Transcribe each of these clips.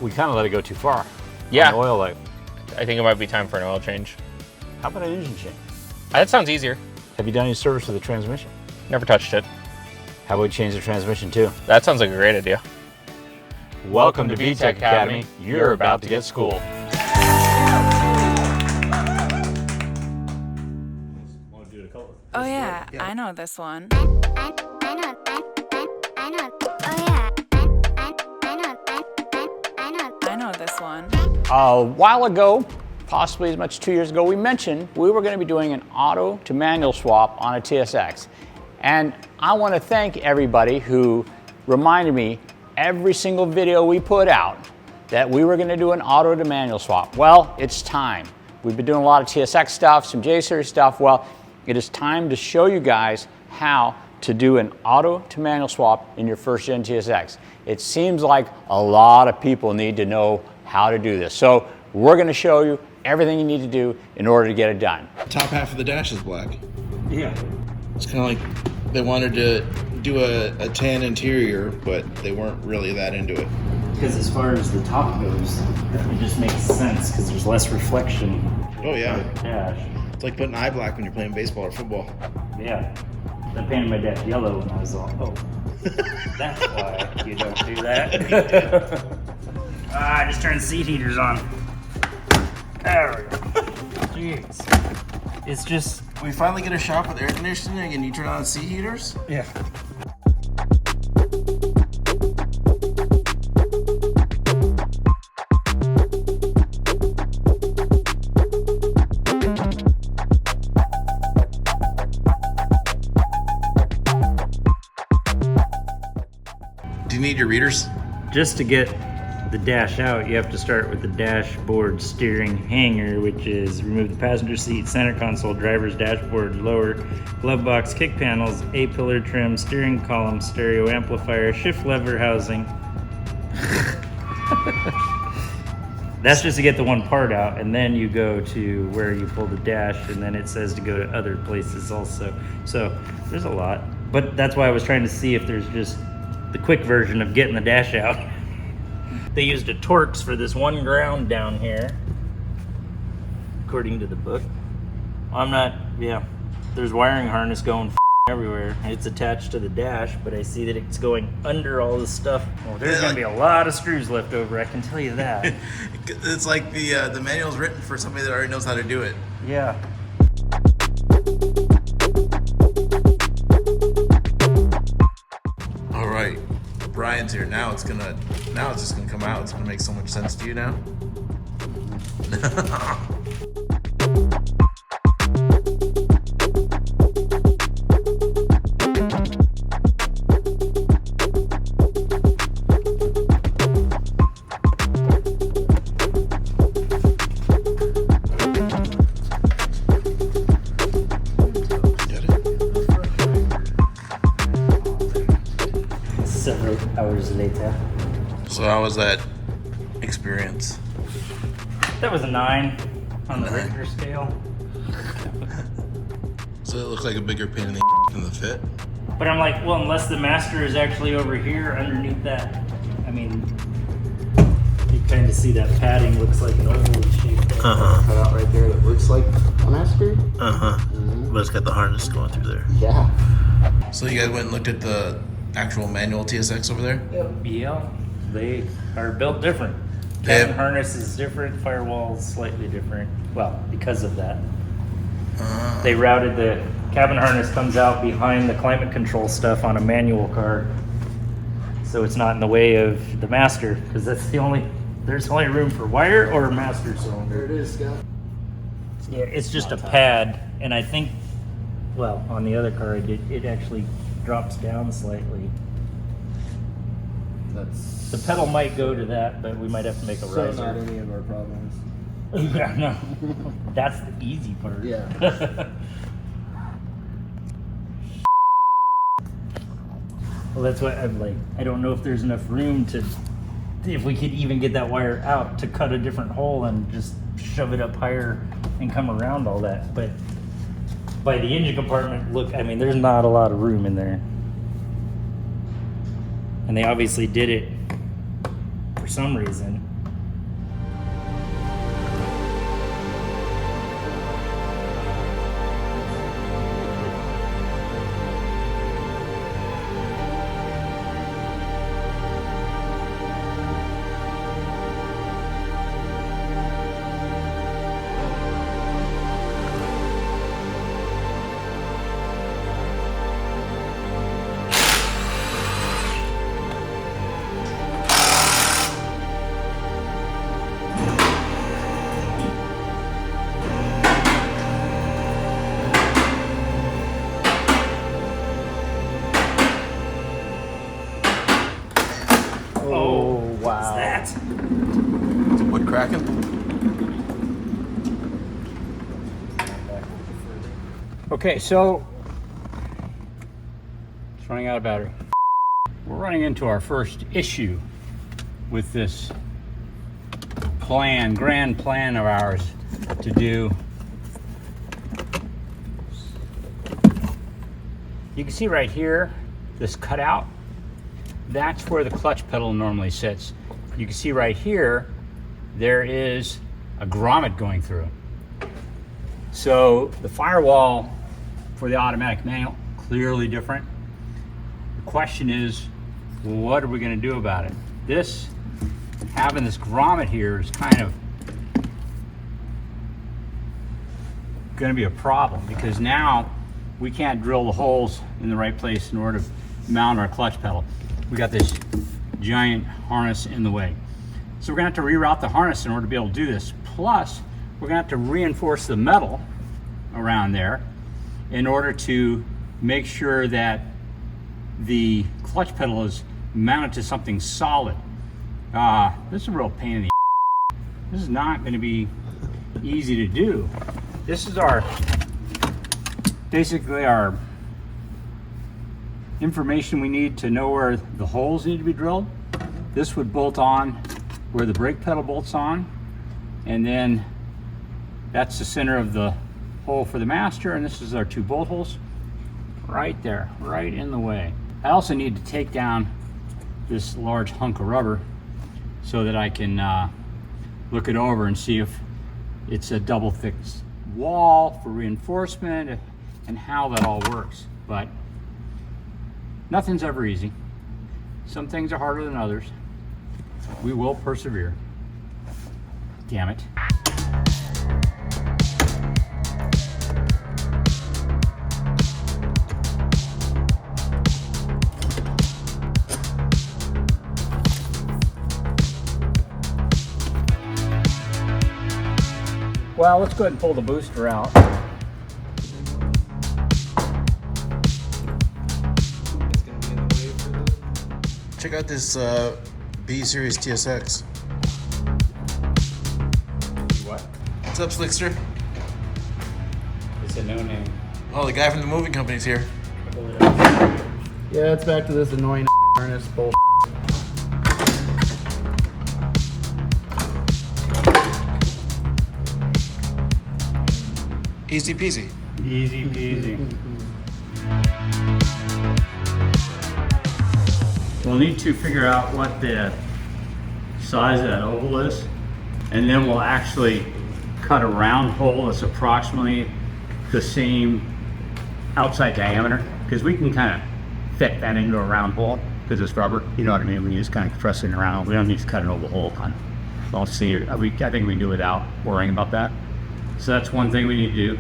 we kind of let it go too far. Yeah. On the oil light. I think it might be time for an oil change. How about an engine change? That sounds easier. Have you done any service of the transmission? Never touched it. How about we change the transmission too? That sounds like a great idea. Welcome to VTEC Academy. You're about to get schooled. Oh yeah, I know this one. I know this one. A while ago, possibly as much as 2 years ago, we mentioned we were going to be doing an auto to manual swap on a TSX. And I want to thank everybody who reminded me every single video we put out that we were going to do an auto to manual swap. Well, it's time. We've been doing a lot of TSX stuff, some J-Series stuff. Well, it is time to show you guys how to do an auto to manual swap in your first gen TSX. It seems like a lot of people need to know how to do this. So we're going to show you everything you need to do in order to get it done. Top half of the dash is black. Yeah. It's kind of like they wanted to do a tan interior, but they weren't really that into it. Because as far as the top goes, it just makes sense because there's less reflection. Oh yeah. Dash. It's like putting eye black when you're playing baseball or football. Yeah. I painted my dash yellow and I was all, oh, that's why you don't do that. I just turned seat heaters on. There we go. Jeez. It's just... We finally get a shop with air conditioning and you turn on seat heaters? Yeah. Do you need your readers? Just to get the dash out, you have to start with the dashboard steering hanger, which is remove the passenger seat, center console, driver's dashboard, lower glove box, kick panels, A-pillar trim, steering column, stereo amplifier, shift lever housing. That's just to get the one part out, and then you go to where you pull the dash, and then it says to go to other places also. So there's a lot, but that's why I was trying to see if there's just the quick version of getting the dash out. They used a Torx for this one ground down here, according to the book. There's wiring harness going everywhere. It's attached to the dash, but I see that it's going under all this stuff. Oh, there's gonna be a lot of screws left over, I can tell you that. It's like the manual's written for somebody that already knows how to do it. Yeah. All right, Brian's here. Now it's just gonna come out. It's gonna make so much sense to you now. Several hours later. So how was that experience? That was a 9 on the Richter scale. So it looked like a bigger pain in the than the fit? But I'm like, well, unless the master is actually over here underneath that. I mean, you kind of see that padding looks like an oval shape cut out right there that looks like a master. But it's got the harness going through there. Yeah. So you guys went and looked at the actual manual TSX over there? Yeah, they are built different. They Cabin have- harness is different, firewall is slightly different. Well, because of that. They routed the cabin harness comes out behind the climate control stuff on a manual car. So it's not in the way of the master, because there's only room for wire or master cylinder. There it is, Scott. Yeah, it's just a pad, and I think, well, on the other car, it actually drops down slightly. That's The pedal might go to that, but we might have to make a so riser. not any of our problems. Yeah, no. That's the easy part. Yeah. Well, that's what I'm like. I don't know if there's enough room to, if we could even get that wire out to cut a different hole and just shove it up higher and come around all that. But by the engine compartment, look, I mean, there's not a lot of room in there. And they obviously did it for some reason. Oh, wow. What's that? Is it wood cracking? Okay, so it's running out of battery. We're running into our first issue with this grand plan of ours to do. You can see right here, this cutout, that's where the clutch pedal normally sits. You can see right here, there is a grommet going through. So the Firewall for the automatic manual, clearly different. The question is, what are we going to do about it? Having this grommet here is kind of going to be a problem, because now we can't drill the holes in the right place in order to mount our clutch pedal. We got this giant harness in the way. So we're going to have to reroute the harness in order to be able to do this. Plus, we're going to have to reinforce the metal around there in order to make sure that the clutch pedal is mounted to something solid. This is a real pain in the ass. This is not going to be easy to do. This is basically our information we need to know where the holes need to be drilled. This would bolt on where the brake pedal bolts on, and then that's the center of the hole for the master, and this is our 2 bolt holes right there, right in the way. I also need to take down this large hunk of rubber so that I can look it over and see if it's a double thick wall for reinforcement and how that all works. But nothing's ever easy. Some things are harder than others. We will persevere. Damn it. Well, let's go ahead and pull the booster out. Check out this B Series TSX. What? What's up, Slickster? It's a no-name. Oh, the guy from the moving company's here. Yeah, it's back to this annoying harness bull. Easy peasy. Easy peasy. We'll need to figure out what the size of that oval is, and then we'll actually cut a round hole that's approximately the same outside diameter, because we can kind of fit that into a round hole because it's rubber. You know what I mean? We just kind of press it around. We don't need to cut an oval hole on it. I'll see. I think we can do without worrying about that. So that's one thing we need to do.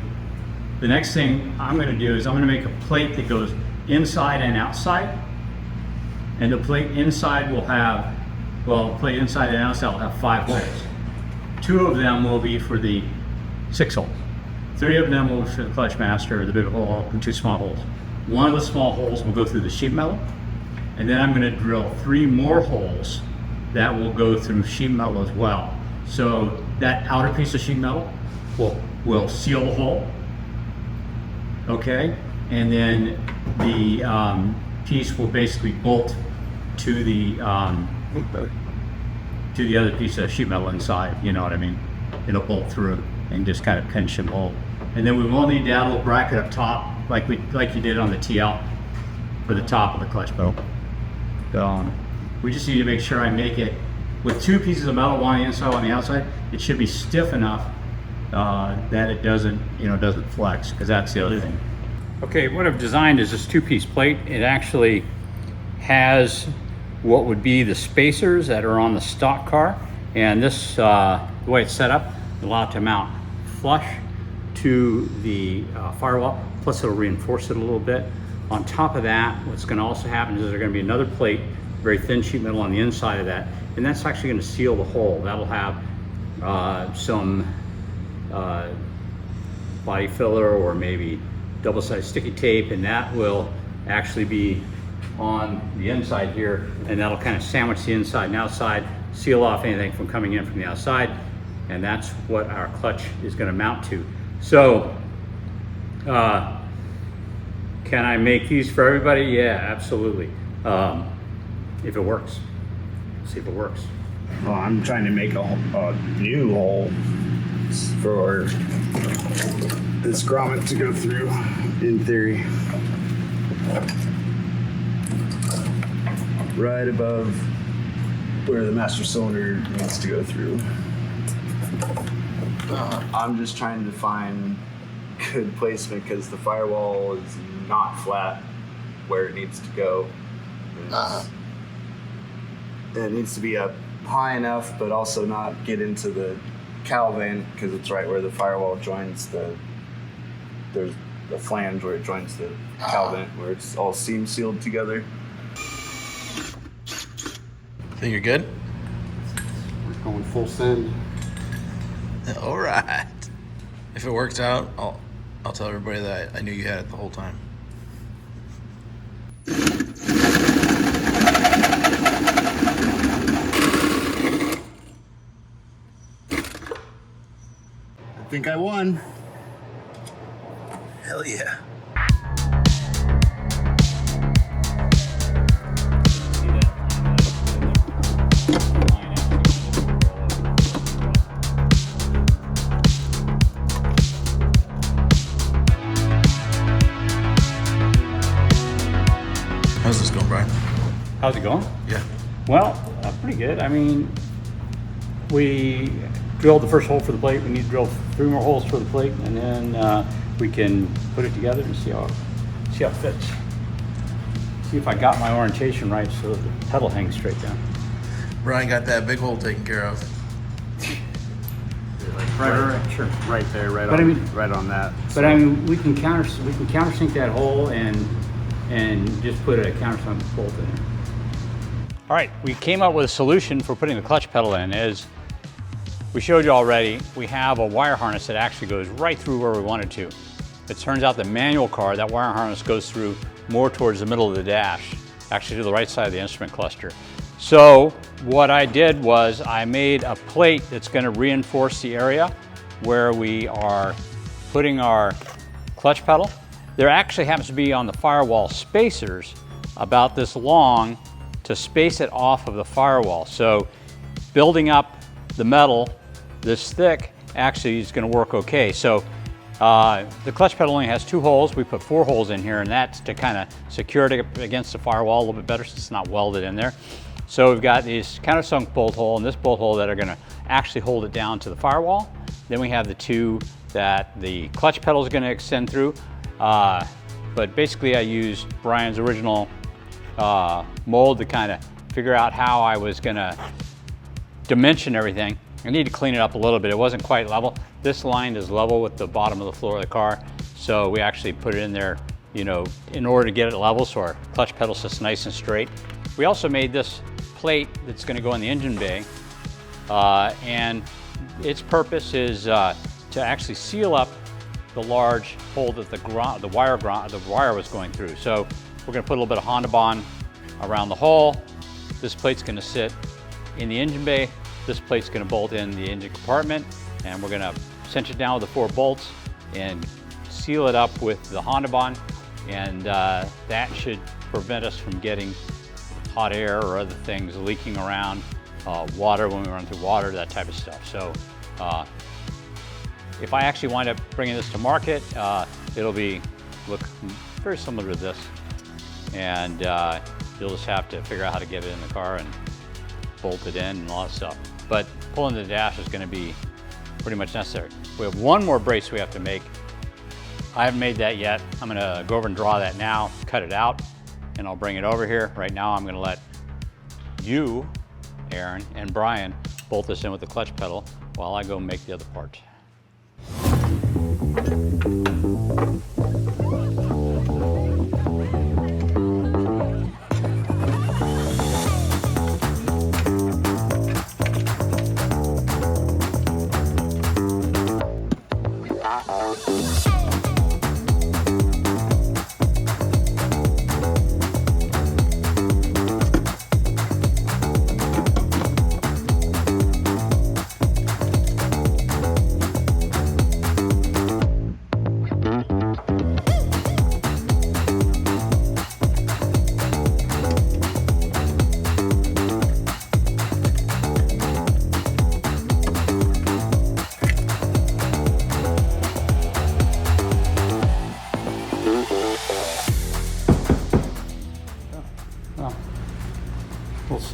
The next thing I'm going to do is I'm going to make a plate that goes inside and outside. And the plate inside will have, plate inside and outside will have 5 holes. 2 of them will be for the 6 holes. 3 of them will be for the clutch master, the big hole, and 2 small holes. One of the small holes will go through the sheet metal, and then I'm going to drill 3 more holes that will go through sheet metal as well. So that outer piece of sheet metal will seal the hole, okay? And then the piece will basically bolt to the other piece of sheet metal inside, you know what I mean? It'll bolt through and just kind of pinch and hold. And then we will need to add a little bracket up top, like you did on the TL, for the top of the clutch pedal. We just need to make sure I make it with 2 pieces of metal, one on the inside, one on the outside. It should be stiff enough that it doesn't flex, because that's the other thing. Okay, what I've designed is this 2-piece plate. It actually has what would be the spacers that are on the stock car, and this, the way it's set up, allows it to mount flush to the firewall, plus it'll reinforce it a little bit. On top of that, what's going to also happen is there's going to be another plate, very thin sheet metal on the inside of that, and that's actually going to seal the hole. That'll have some body filler or maybe double-sided sticky tape, and that will actually be on the inside here, and that'll kind of sandwich the inside and outside, seal off anything from coming in from the outside, and that's what our clutch is going to mount to. So, can I make these for everybody? Yeah, absolutely. If it works. See if it works. Well, I'm trying to make a new hole for this grommet to go through, in theory. Right above where the master cylinder needs to go through. I'm just trying to find good placement because the firewall is not flat where it needs to go. It needs to be up high enough, but also not get into the cowl vent because it's right where the firewall joins there's a flange where it joins the cowl vent where it's all seam sealed together. Think you're good? We're going full send. All right. If it works out, I'll tell everybody that I knew you had it the whole time. I think I won. Hell yeah. How's this going, Brian? How's it going? Yeah. Well, pretty good. I mean, we drilled the first hole for the plate. We need to drill 3 more holes for the plate, and then we can put it together and see how it fits. See if I got my orientation right so that the pedal hangs straight down. Brian got that big hole taken care of. Right, sure. Right there, right on that. But I mean, we can countersink that hole and just put a countersunk bolt in there. All right, we came up with a solution for putting the clutch pedal in. As we showed you already, we have a wire harness that actually goes right through where we want it to. It turns out the manual car, that wire harness goes through more towards the middle of the dash, actually to the right side of the instrument cluster. So what I did was I made a plate that's going to reinforce the area where we are putting our clutch pedal. There actually happens to be on the firewall spacers about this long to space it off of the firewall. So building up the metal this thick actually is going to work okay. So the clutch pedal only has 2 holes. We put 4 holes in here, and that's to kind of secure it against the firewall a little bit better so it's not welded in there. So we've got these countersunk bolt hole and this bolt hole that are going to actually hold it down to the firewall. Then we have the 2 that the clutch pedal is going to extend through. But basically I used Brian's original mold to kind of figure out how I was going to dimension everything. I need to clean it up a little bit. It wasn't quite level. This line is level with the bottom of the floor of the car. So we actually put it in there, you know, in order to get it level so our clutch pedal sits nice and straight. We also made this plate that's going to go in the engine bay. And its purpose is to actually seal up the large hole that the wire was going through. So we're going to put a little bit of Honda bond around the hole. This plate's going to sit in the engine bay. This plate's going to bolt in the engine compartment, and we're going to cinch it down with the 4 bolts and seal it up with the Honda bond, and that should prevent us from getting hot air or other things leaking around, water when we run through water, that type of stuff. So if I actually wind up bringing this to market, it'll look very similar to this, and you'll just have to figure out how to get it in the car and bolt it in and all that stuff. But pulling the dash is going to be pretty much necessary. We have 1 more brace we have to make. I haven't made that yet. I'm going to go over and draw that now, cut it out, and I'll bring it over here. Right now I'm going to let you, Aaron, and Brian bolt this in with the clutch pedal while I go make the other parts.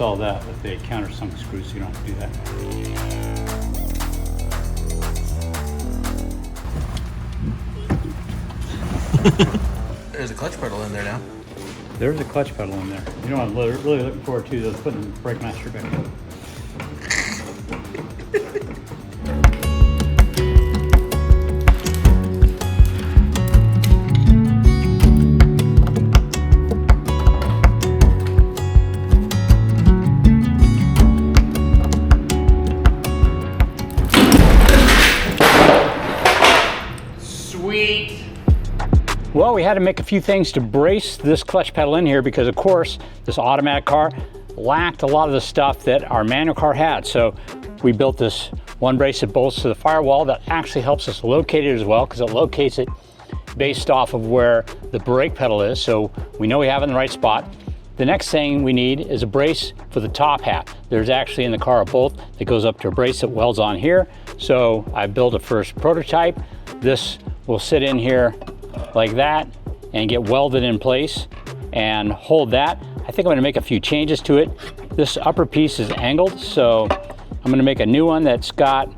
install that with a countersunk screw, so you don't have to do that. There's a clutch pedal in there now. There's a clutch pedal in there. You know what I'm really looking forward to is putting the brake master back in. Sweet. Well, we had to make a few things to brace this clutch pedal in here because, of course, this automatic car lacked a lot of the stuff that our manual car had. So we built this one brace that bolts to the firewall that actually helps us locate it as well, because it locates it based off of where the brake pedal is. So we know we have it in the right spot. The next thing we need is a brace for the top hat. There's actually in the car a bolt that goes up to a brace that welds on here. So I built a first prototype. This will sit in here like that and get welded in place and hold that. I think I'm going to make a few changes to it. This upper piece is angled, so I'm going to make a new one that's got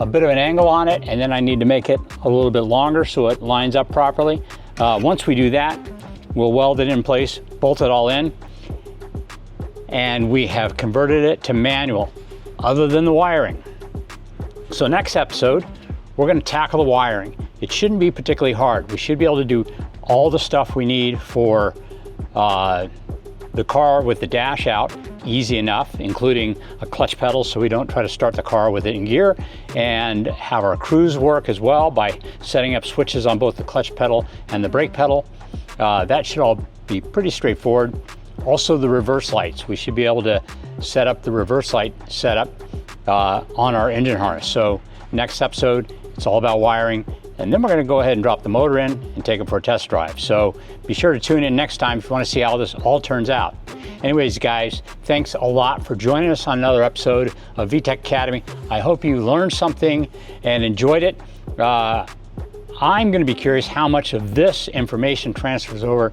a bit of an angle on it, and then I need to make it a little bit longer so it lines up properly. Once we do that, we'll weld it in place, bolt it all in, and we have converted it to manual other than the wiring. So next episode, we're going to tackle the wiring. It shouldn't be particularly hard. We should be able to do all the stuff we need for the car with the dash out easy enough, including a clutch pedal so we don't try to start the car with it in gear, and have our cruise work as well by setting up switches on both the clutch pedal and the brake pedal. That should all be pretty straightforward. Also the reverse lights. We should be able to set up the reverse light setup on our engine harness. So next episode, it's all about wiring. And then we're going to go ahead and drop the motor in and take it for a test drive. So be sure to tune in next time if you want to see how this all turns out. Anyways, guys, thanks a lot for joining us on another episode of VTEC Academy. I hope you learned something and enjoyed it. I'm going to be curious how much of this information transfers over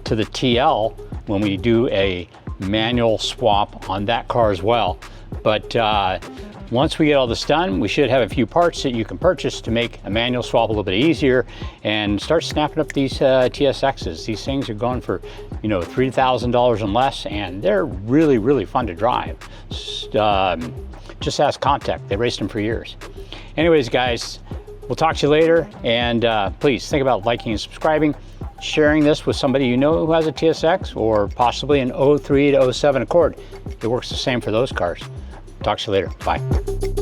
to the TL when we do a manual swap on that car as well. But once we get all this done, we should have a few parts that you can purchase to make a manual swap a little bit easier and start snapping up these TSXs. These things are going for, you know, $3,000 and less, and they're really, really fun to drive. Just ask Contact. They raced them for years. Anyways, guys, we'll talk to you later, and please think about liking and subscribing, sharing this with somebody you know who has a TSX or possibly an 03 to 07 Accord. It works the same for those cars. Talk to you later. Bye.